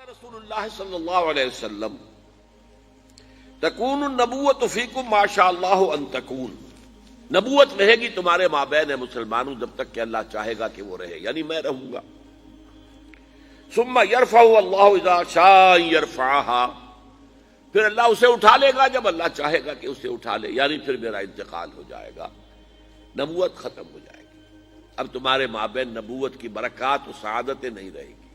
رسول اللہ صلی اللہ علیہ وسلم تکون النبوۃ فیکم ما شاء اللہ ان تکون، نبوت رہے گی تمہارے مابین مسلمانوں جب تک کہ اللہ چاہے گا کہ وہ رہے، یعنی میں رہوں گا۔ ثم یرفع اللہ اذا شاء یرفعها، پھر اللہ اسے اٹھا لے گا جب اللہ چاہے گا کہ اسے اٹھا لے، یعنی پھر میرا انتقال ہو جائے گا، نبوت ختم ہو جائے گی، اب تمہارے مابین نبوت کی برکات و سعادتیں نہیں رہے گی۔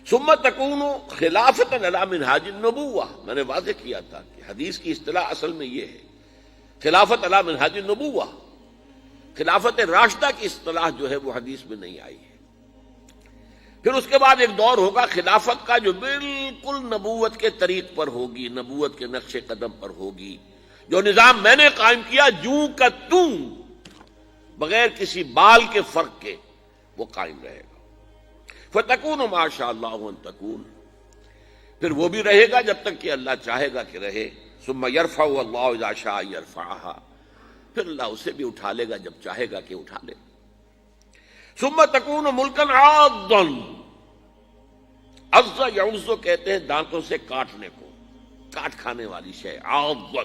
ثم تکون خلافت علی منہاج النبوہ، میں نے واضح کیا تھا کہ حدیث کی اصطلاح اصل میں یہ ہے، خلافت علی منہاج النبوہ، خلافت راشدہ کی اصطلاح جو ہے وہ حدیث میں نہیں آئی ہے۔ پھر اس کے بعد ایک دور ہوگا خلافت کا جو بالکل نبوت کے طریق پر ہوگی، نبوت کے نقش قدم پر ہوگی، جو نظام میں نے قائم کیا جوں کا توں، بغیر کسی بال کے فرق کے وہ قائم رہے گا۔ فَتَكُونُ مَا شَاءَ اللَّهُ أَن تَكُونَ، پھر وہ بھی رہے گا جب تک کہ اللہ چاہے گا کہ رہے۔ ثُمَّ يَرْفَعُ اللَّهُ إِذَا شَاءَ يَرْفَعَهَا، پھر اللہ اسے بھی اٹھا لے گا جب چاہے گا کہ اٹھا لے۔ ثُمَّ تَكُونُ مُلْكًا عَاضًّا، عَضَّ يَعُضُّ کہتے ہیں دانتوں سے کاٹنے کو، کاٹ کھانے والی شے، عَاضًا۔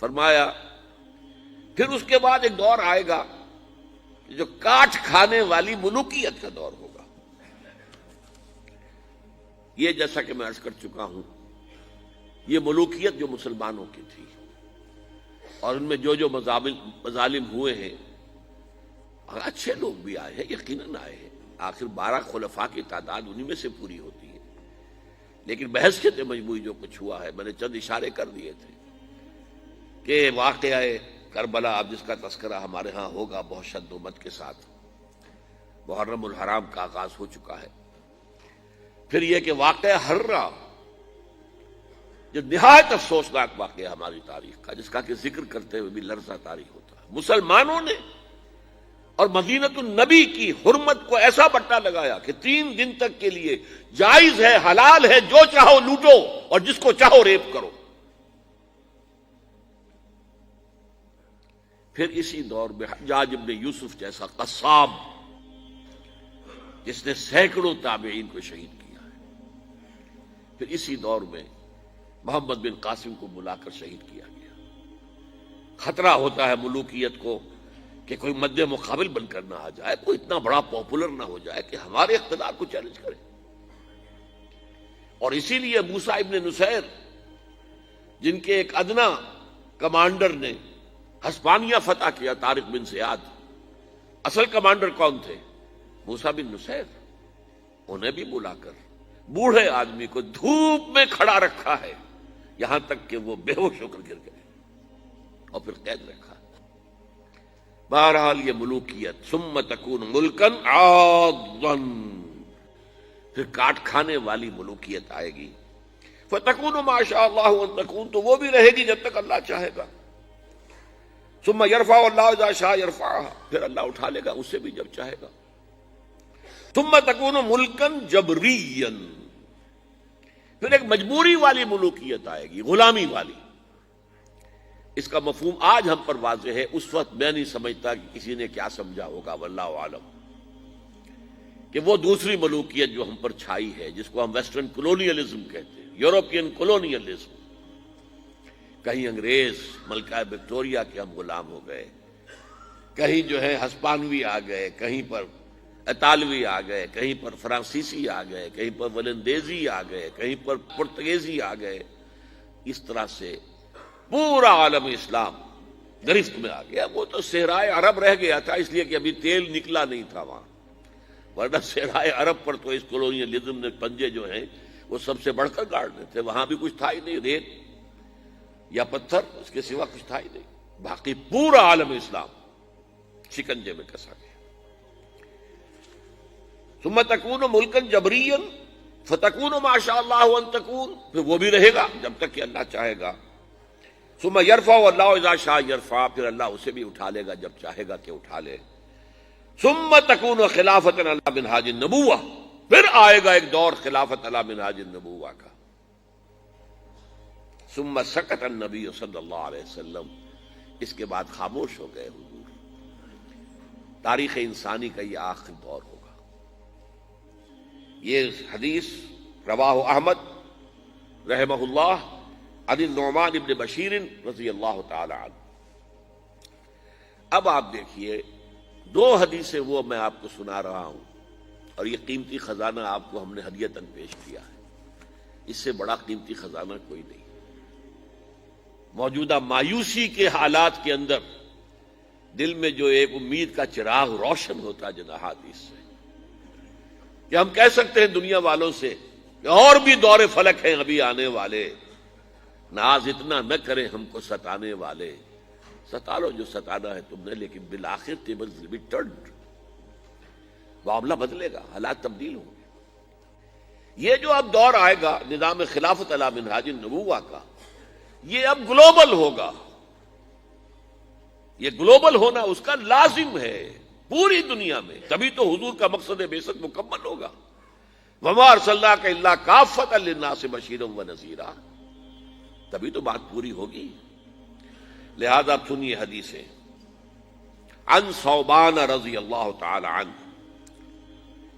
فرمایا پھر اس کے بعد ایک دور آئے گا جو کاٹ کھانے والی ملوکیت کا دور ہوگا۔ یہ جیسا کہ میں عرض کر چکا ہوں، یہ ملوکیت جو مسلمانوں کی تھی اور ان میں جو مظالم ہوئے ہیں، اچھے لوگ بھی آئے ہیں، یقیناً آئے ہیں، آخر 12 خلفاء کی تعداد انہی میں سے پوری ہوتی ہے، لیکن بحثیت مجموعی جو کچھ ہوا ہے، میں نے چند اشارے کر دیے تھے کہ واقعہ کربلا اب جس کا تذکرہ ہمارے ہاں ہوگا بہت شد و مد کے ساتھ، محرم الحرام کا آغاز ہو چکا ہے۔ پھر یہ کہ واقعہ ہررا جو نہایت افسوسناک واقعہ ہماری تاریخ کا، جس کا کہ ذکر کرتے ہوئے بھی لرزہ تاریخ ہوتا ہے، مسلمانوں نے اور مدینۃ النبی کی حرمت کو ایسا بٹا لگایا کہ 3 دن تک کے لیے جائز ہے، حلال ہے، جو چاہو لوٹو اور جس کو چاہو ریپ کرو۔ پھر اسی دور میں حجاج ابن یوسف جیسا قصاب جس نے سینکڑوں تابعین کو شہید کیا ہے، پھر اسی دور میں محمد بن قاسم کو بلا کر شہید کیا گیا۔ خطرہ ہوتا ہے ملوکیت کو کہ کوئی مد مقابل بن کر نہ آ جائے، کوئی اتنا بڑا پاپولر نہ ہو جائے کہ ہمارے اقتدار کو چیلنج کرے، اور اسی لیے موسیٰ ابن نصیر جن کے ایک ادنا کمانڈر نے ہسپانیہ فتح کیا، طارق بن زیاد، اصل کمانڈر کون تھے؟ موسیٰ بن نصیر، انہیں بھی بلا کر بوڑھے آدمی کو دھوپ میں کھڑا رکھا ہے یہاں تک کہ وہ بے ہوش ہو کر گر گئے اور پھر قید رکھا۔ بہرحال یہ ملوکیت، ثم تکون ملکن عاضًا، پھر کاٹ کھانے والی ملوکیت آئے گی۔ فتکون ما شاء اللہ ان تکون، تو وہ بھی رہے گی جب تک اللہ چاہے گا۔ ثم یرفع اللہ اذا شاء یرفعها، پھر اللہ اٹھا لے گا اسے بھی جب چاہے گا۔ ثم تکون ملکن جبریا، پھر ایک مجبوری والی ملوکیت آئے گی، غلامی والی۔ اس کا مفہوم آج ہم پر واضح ہے، اس وقت میں نہیں سمجھتا کہ کسی نے کیا سمجھا ہوگا، واللہ عالم، کہ وہ دوسری ملوکیت جو ہم پر چھائی ہے، جس کو ہم ویسٹرن کولونیلزم کہتے ہیں، یورپین کولونیلزم، کہیں انگریز ملکہ وکٹوریہ کے ہم غلام ہو گئے، کہیں جو ہے ہسپانوی آ گئے، کہیں پر اطالوی آ گئے، کہیں پر فرانسیسی آ گئے، کہیں پر ولندیزی آ گئے، کہیں پر پرتگیزی آ گئے، اس طرح سے پورا عالم اسلام گرفت میں آ گیا۔ وہ تو صحرائے عرب رہ گیا تھا اس لیے کہ ابھی تیل نکلا نہیں تھا وہاں، ورنہ صحرائے عرب پر تو اس کولونیلزم نے پنجے جو ہیں وہ سب سے بڑھ کر گاڑ دیے تھے، وہاں بھی کچھ تھا ہی نہیں، ریت یا پتھر، اس کے سوا کچھ تھا ہی نہیں، باقی پورا عالم اسلام شکنجے میں کسا گیا۔ ثم تکون ملکن جبریا فتکون ما شاء اللہ ان تکون، پھر وہ بھی رہے گا جب تک کہ اللہ چاہے گا۔ ثم یرفع اللہ اذا شاء یرفع، پھر اللہ اسے بھی اٹھا لے گا جب چاہے گا کہ اٹھا لے۔ ثم تکون خلافت علی منہاج النبوہ، پھر آئے گا ایک دور خلافت علی منہاج النبوہ کا۔ ثم سکت النبی صلی اللہ علیہ وسلم، اس کے بعد خاموش ہو گئے حضور۔ تاریخ انسانی کا یہ آخری دور ہوگا، یہ حدیث رواہ احمد رحمہ اللہ عن النعمان ابن بشیر رضی اللہ تعالی عنہ۔ اب آپ دیکھیے، دو حدیثیں وہ میں آپ کو سنا رہا ہوں، اور یہ قیمتی خزانہ آپ کو ہم نے ہدیتاً پیش کیا ہے۔ اس سے بڑا قیمتی خزانہ کوئی نہیں۔ موجودہ مایوسی کے حالات کے اندر دل میں جو ایک امید کا چراغ روشن ہوتا جناح حدیث سے، کہ ہم کہہ سکتے ہیں دنیا والوں سے کہ اور بھی دور فلک ہیں ابھی آنے والے، ناز اتنا نہ کریں ہم کو ستانے والے، ستا لو جو ستانا ہے تم نے، لیکن بالآخر tables will be turned، معاملہ بدلے گا، حالات تبدیل ہوں گے۔ یہ جو اب دور آئے گا نظام خلافت علی منہاج النبوہ کا، یہ اب گلوبل ہوگا۔ یہ گلوبل ہونا اس کا لازم ہے پوری دنیا میں، تبھی تو حضور کا مقصد بعثت مکمل ہوگا۔ وما ارسلناک الا کافۃ للناس بشیرا ونذیرا، تبھی تو بات پوری ہوگی۔ لہذا اب سنیے حدیثیں۔ عن ثوبان رضی اللہ تعالی عنہ،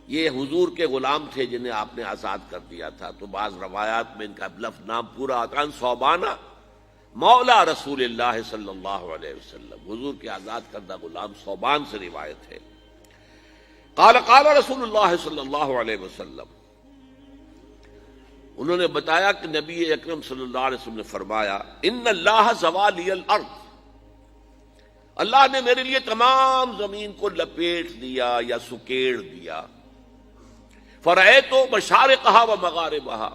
یہ حضور کے غلام تھے جنہیں آپ نے آزاد کر دیا تھا، تو بعض روایات میں ان کا لفظ نام پورا آتا ہے۔ عن ثوبان مولا رسول اللہ صلی اللہ علیہ وسلم، حضور کے آزاد کردہ غلام ثوبان سے روایت ہے۔ قال قال رسول اللہ صلی اللہ علیہ وسلم، انہوں نے بتایا کہ نبی اکرم صلی اللہ علیہ وسلم نے فرمایا، ان اللہ زوى لی الارض، اللہ نے میرے لیے تمام زمین کو لپیٹ دیا یا سکیڑ دیا۔ فرأیت مشارقہا و مغاربہا،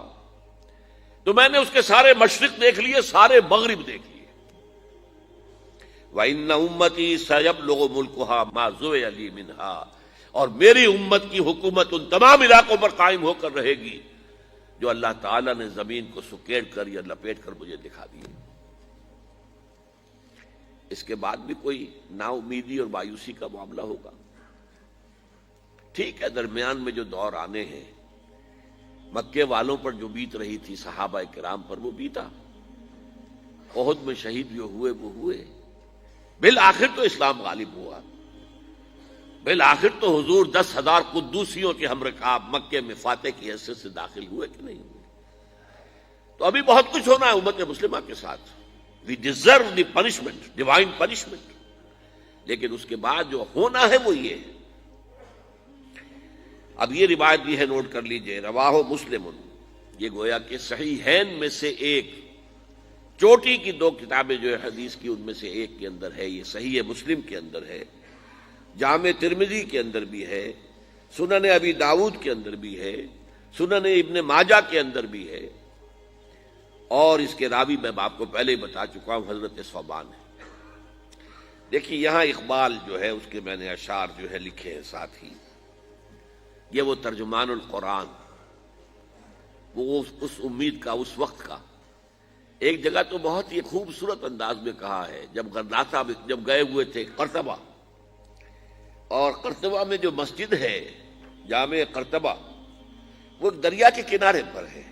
تو میں نے اس کے سارے مشرق دیکھ لیے، سارے مغرب دیکھ لیے۔ وَإِنَّ أُمَّتِي سَيَبْلُغُ مُلْكُهَا مَا زُوِيَ لِي مِنْهَا، اور میری امت کی حکومت ان تمام علاقوں پر قائم ہو کر رہے گی جو اللہ تعالیٰ نے زمین کو سکیڑ کر یا لپیٹ کر مجھے دکھا دی۔ اس کے بعد بھی کوئی نا امیدی اور مایوسی کا معاملہ ہوگا؟ ٹھیک ہے، درمیان میں جو دور آنے ہیں، مکے والوں پر جو بیت رہی تھی صحابہ کرام پر، وہ بیتا۔ احد میں شہید جو ہوئے وہ ہوئے، بالآخر تو اسلام غالب ہوا، بالآخر تو حضور 10,000 قدوسیوں کے ہم رکاب مکے میں فاتح کی حیثیت سے داخل ہوئے کہ نہیں ہوئے؟ تو ابھی بہت کچھ ہونا ہے امت مسلمہ کے ساتھ۔ We deserve the punishment, divine punishment, لیکن اس کے بعد جو ہونا ہے وہ یہ ہے۔ اب یہ روایت بھی ہے، نوٹ کر لیجئے، رواہ مسلم، یہ گویا کہ صحیحین میں سے ایک، چوٹی کی دو کتابیں جو ہے حدیث کی ان میں سے ایک کے اندر ہے، یہ صحیح مسلم کے اندر ہے، جامع ترمذی کے اندر بھی ہے، سنن ابی داؤد کے اندر بھی ہے، سنن ابن ماجہ کے اندر بھی ہے، اور اس کے راوی میں آپ کو پہلے ہی بتا چکا ہوں، حضرت ثوبان ہے۔ دیکھیے یہاں اقبال جو ہے اس کے میں نے اشعار جو ہے لکھے ہیں ساتھ ہی، یہ وہ ترجمان القرآن، وہ اس امید کا، اس وقت کا۔ ایک جگہ تو بہت ہی خوبصورت انداز میں کہا ہے، جب گئے ہوئے تھے قرطبہ، اور قرطبہ میں جو مسجد ہے جامع قرطبہ، وہ ایک دریا کے کنارے پر ہے۔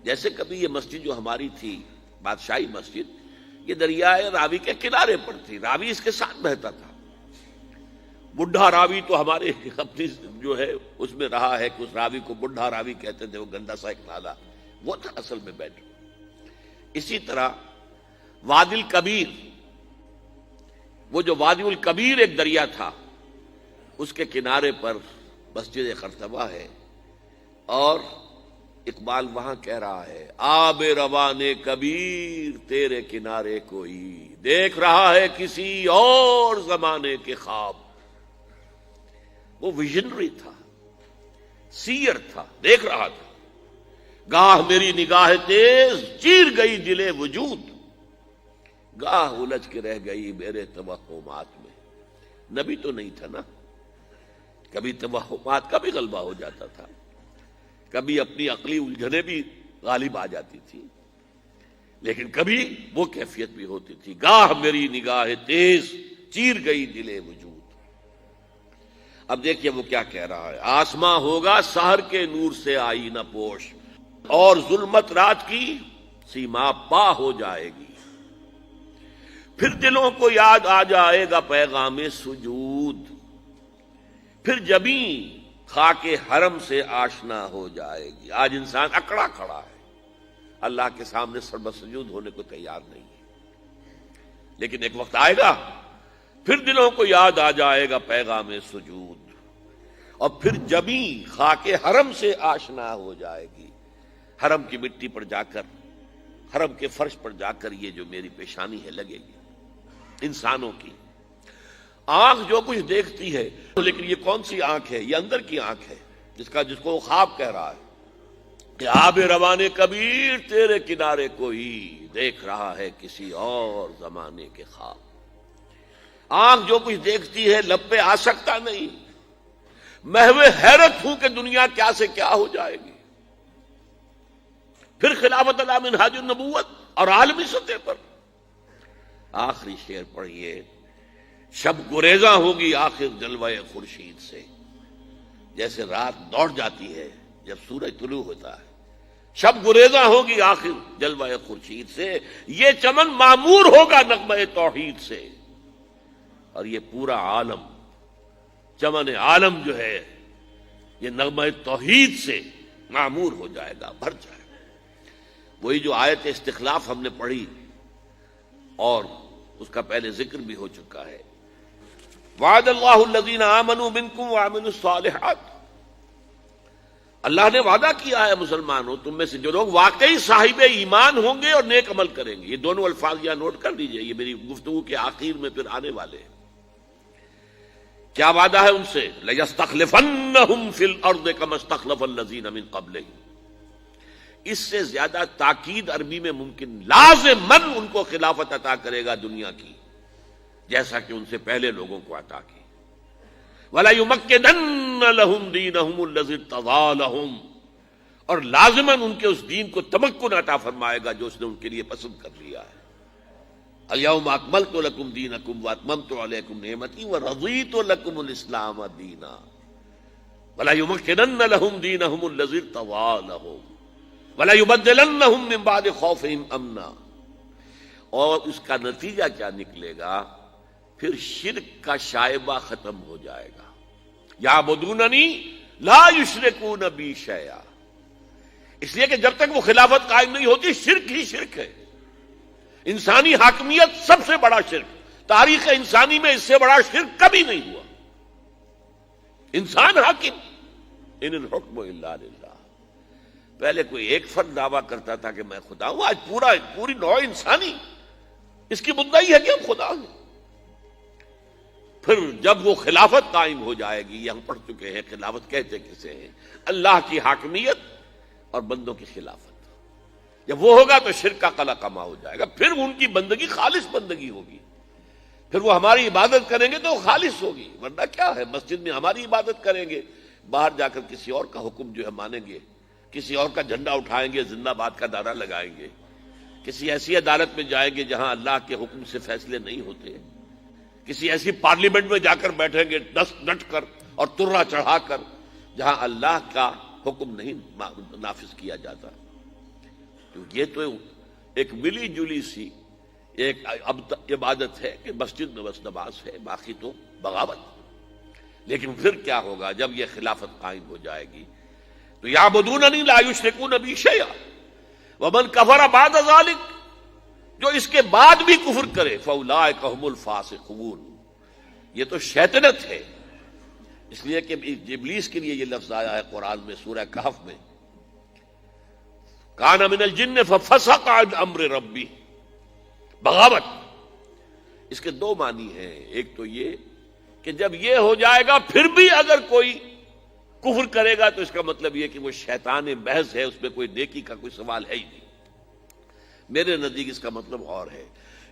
جیسے کبھی یہ مسجد جو ہماری تھی بادشاہی مسجد، یہ دریائے راوی کے کنارے پر تھی، راوی اس کے ساتھ بہتا تھا۔ بڈھا راوی تو ہمارے اپنی جو ہے اس میں رہا ہے کہ اس راوی کو بڈھا راوی کہتے تھے، وہ گندا سا ایک نالا، وہ تھا اصل میں بیٹھ۔ اسی طرح وادی الکبیر، وہ جو وادی الکبیر ایک دریا تھا، اس کے کنارے پر مسجد قرطبہ ہے، اور اقبال وہاں کہہ رہا ہے، آب روان کبیر تیرے کنارے کوئی دیکھ رہا ہے کسی اور زمانے کے خواب۔ وہ ویژنری تھا، سیر تھا، دیکھ رہا تھا۔ گاہ میری نگاہ تیز چیر گئی دل وجود، گاہ الجھ کے رہ گئی میرے توہمات میں۔ نبی تو نہیں تھا نا، کبھی توہمات کا بھی غلبہ ہو جاتا تھا، کبھی اپنی عقلی الجھنیں بھی غالب آ جاتی تھی، لیکن کبھی وہ کیفیت بھی ہوتی تھی، گاہ میری نگاہ تیز چیر گئی دل وجود۔ اب دیکھیے وہ کیا کہہ رہا ہے، آسماں ہوگا سحر کے نور سے آئینہ پوش، اور ظلمت رات کی سیما پا ہو جائے گی، پھر دلوں کو یاد آ جائے گا پیغام سجود، پھر جبیں خاک حرم سے آشنا ہو جائے گی۔ آج انسان اکڑا کھڑا ہے، اللہ کے سامنے سربسجود ہونے کو تیار نہیں ہے، لیکن ایک وقت آئے گا پھر دلوں کو یاد آ جائے گا پیغام سجود، اور پھر جبیں خاک حرم سے آشنا ہو جائے گی، حرم کی مٹی پر جا کر، حرم کے فرش پر جا کر یہ جو میری پیشانی ہے لگے گی۔ انسانوں کی آنکھ جو کچھ دیکھتی ہے، لیکن یہ کون سی آنکھ ہے؟ یہ اندر کی آنکھ ہے، جس کو وہ خواب کہہ رہا ہے کہ آب روانے کبیر تیرے کنارے کوئی دیکھ رہا ہے کسی اور زمانے کے خواب۔ آنکھ جو کچھ دیکھتی ہے لب پہ آ سکتا نہیں، محو حیرت ہوں کہ دنیا کیا سے کیا ہو جائے گی۔ پھر خلافت علی منہاج النبوت اور عالمی سطح پر آخری شعر پڑھیے، شب گریزاں ہوگی آخر جلوہ خورشید سے، جیسے رات دوڑ جاتی ہے جب سورج طلوع ہوتا ہے، شب گریزاں ہوگی آخر جلوہ خورشید سے، یہ چمن معمور ہوگا نغمہ توحید سے، اور یہ پورا عالم، چمن عالم جو ہے یہ نغمہ توحید سے معمور ہو جائے گا، بھر جائے گا۔ وہی جو آیت استخلاف ہم نے پڑھی اور اس کا پہلے ذکر بھی ہو چکا ہے، وعد اللہ الذین آمنوا منکم وعملوا الصالحات، اللہ نے وعدہ کیا ہے مسلمانوں تم میں سے جو لوگ واقعی صاحب ایمان ہوں گے اور نیک عمل کریں گے۔ یہ دونوں الفاظ یہاں نوٹ کر لیجئے، یہ میری گفتگو کے آخر میں پھر آنے والے ہیں۔ کیا وعدہ ہے ان سے؟ لَيَسْتَخْلِفَنَّهُمْ فِي الْأَرْضِ كَمَا اسْتَخْلَفَ الَّذِينَ مِن قَبْلِهِمْ، اس سے زیادہ تاکید عربی میں ممکن، لازماً ان کو خلافت عطا کرے گا دنیا کی، جیسا کہ ان سے پہلے لوگوں کو عطا کی۔ وَلَيُمَكِّنَنَّ لَهُمْ دِينَهُمُ الَّذِي ارْتَضَىٰ لَهُمْ، اور لازماً ان کے اس دین کو تمکن عطا فرمائے گا جو اس نے ان کے لیے پسند کر لیا ہے۔ اليوم اکملت لکم دینکم واتممت علیکم نعمتی ورضیت لکم الاسلام دینا وَلَيُمَكِّنَنَّ لَهُمْ دِينَهُمُ الَّذِي ارْتَضَىٰ لَهُمْ وَلَيُبَدِّلَنَّهُم مِّن بَعْدِ خَوْفِهِمْ أَمْنًا، اور اس کا نتیجہ کیا نکلے گا؟ پھر شرک کا شائبہ ختم ہو جائے گا۔ یعبدوننی لا یشرکون بی شیئا، اس لیے کہ جب تک وہ خلافت قائم نہیں ہوتی شرک ہی شرک ہے، انسانی حاکمیت سب سے بڑا شرک، تاریخ انسانی میں اس سے بڑا شرک کبھی نہیں ہوا۔ انسان حاکم، ان الحکم الا للہ۔ پہلے کوئی ایک فرد دعویٰ کرتا تھا کہ میں خدا ہوں، آج پوری نوع انسانی اس کی مدعی ہے کہ ہم خدا ہیں۔ پھر جب وہ خلافت قائم ہو جائے گی، یہ ہم پڑھ چکے ہیں خلافت کہتے کسے ہیں، اللہ کی حاکمیت اور بندوں کی خلافت، جب وہ ہوگا تو شرک کا قلع کما ہو جائے گا، پھر ان کی بندگی خالص بندگی ہوگی، پھر وہ ہماری عبادت کریں گے تو وہ خالص ہوگی، ورنہ کیا ہے مسجد میں ہماری عبادت کریں گے، باہر جا کر کسی اور کا حکم جو ہے مانیں گے، کسی اور کا جھنڈا اٹھائیں گے، زندہ باد کا نعرہ لگائیں گے، کسی ایسی عدالت میں جائیں گے جہاں اللہ کے حکم سے فیصلے نہیں ہوتے، کسی ایسی پارلیمنٹ میں جا کر بیٹھیں گے ڈٹ کر اور ترا چڑھا کر جہاں اللہ کا حکم نہیں نافذ کیا جاتا۔ یہ تو ایک ملی جلی سی ایک عبادت ہے کہ مسجد میں بس نماز ہے، باقی تو بغاوت۔ لیکن پھر کیا ہوگا جب یہ خلافت قائم ہو جائے گی؟ تو یعبدوننی لا یشرکون بی شیئا ومن کفر بعد ذلک، جو اس کے بعد بھی کفر کرے فاولئک هم الفاسقون، یہ تو شیطنت ہے، اس لیے کہ ابلیس کے لیے یہ لفظ آیا ہے قرآن میں سورہ کہف میں، کان من الجن ففسق عن امر ربی، بغاوت۔ اس کے دو معنی ہیں، ایک تو یہ کہ جب یہ ہو جائے گا پھر بھی اگر کوئی کفر کرے گا تو اس کا مطلب یہ کہ وہ شیطان محض ہے، اس میں کوئی نیکی کا کوئی سوال ہے ہی نہیں۔ میرے نزدیک اس کا مطلب اور ہے،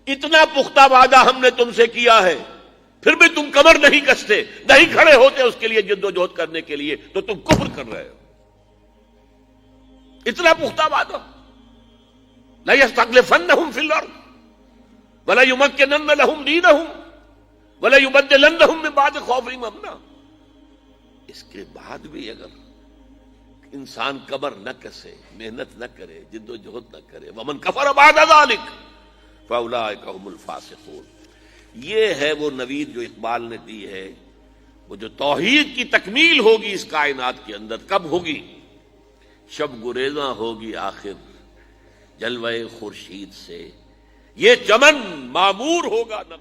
اتنا پختہ وعدہ ہم نے تم سے کیا ہے پھر بھی تم کمر نہیں کستے، نہیں کھڑے ہوتے اس کے لیے جد و جہد کرنے کے لیے، تو تم کفر کر رہے ہو۔ اتنا پختہ وعدہ، لَيَسْتَخْلِفَنَّهُمْ فِي الْأَرْضِ وَلَيُمَكِّنَنَّ لَهُمْ دِينَهُمْ وَلَيُبَدِّلَنَّهُم مِّن بَعْدِ خَوْفِهِمْ أَمْنًا۔ اس کے بعد بھی اگر انسان کمر نہ کسے، محنت نہ کرے، جد و جہد نہ کرے، ومن کفر بعد ذلک فاولئک هم الفاسقون، یہ ہے وہ نوید جو اقبال نے دی ہے وہ جو توحید کی تکمیل ہوگی اس کائنات کے اندر کب ہوگی؟ شب گریزاں ہوگی آخر جلوہ خورشید سے، یہ چمن معمور ہوگا نہ